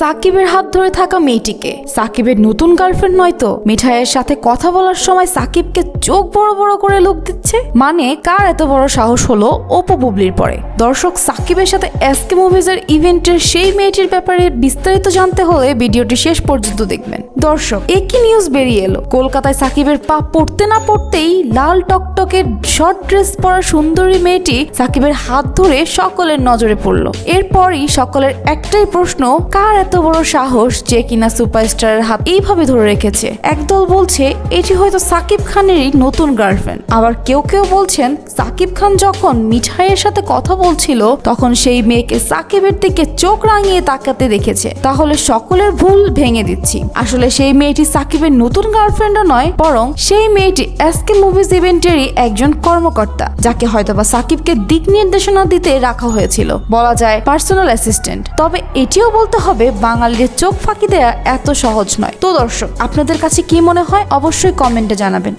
সাকিবের হাত ধরে থাকা মেয়েটিকে সাকিবের নতুন গার্লফ্রেন্ড নয় তো? মিঠাইয়ের সাথে কথা বলার সময় সাকিবকে চোখ বড় বড় করে লুক দিচ্ছে। মানে কার এত বড় সাহস হলো অপু বুবলির পরে? দর্শক, সাকিবের সাথে এসকে মুভিজের ইভেন্টের সেই মেয়েটির ব্যাপারে বিস্তারিত জানতে হলে ভিডিওটি শেষ পর্যন্ত দেখবেন। দর্শক, একই নিউজ বেরিয়ে এলো, কলকাতায় সাকিবের পা পড়তে না পড়তেই লাল টকটকের শর্ট ড্রেস পরা সুন্দরী মেয়েটি সাকিবের হাত ধরে সকলের নজরে পড়লো। এরপরই সকলের একটাই প্রশ্ন, কার এত বড় সাহস যে কিনা সুপারস্টারের হাত এইভাবে ধরে রেখেছে? একদল বলছে এটি হয়তো সাকিব খানেরই নতুন গার্লফ্রেন্ড, আবার কেউ কেউ বলছেন সাকিব খান যখন মিঠাইয়ের সাথে কথা বলছিল তখন সেই মেয়েকে সাকিবের দিকে চোখ রাঙিয়ে তাকাতে দেখেছে। তাহলে সকলের ভুল ভেঙে দিচ্ছি, আসলে সেই মেয়েটি সাকিবের নতুন গার্লফ্রেন্ডও নয়, বরং সেই মেয়েটি এসকে মুভিজ ইভেন্টেরই একজন কর্মকর্তা, যাকে হয়তোবা সাকিবকে দিক নির্দেশনা দিতে রাখা হয়েছিল, বলা যায় পার্সোনাল অ্যাসিস্ট্যান্ট। তবে এটিও বলতে হবে বাঙালিদের চোখ ফাঁকি দেয়া এত সহজ নয়। তো দর্শক, আপনাদের কাছে কি মনে হয় অবশ্যই কমেন্টে জানাবেন।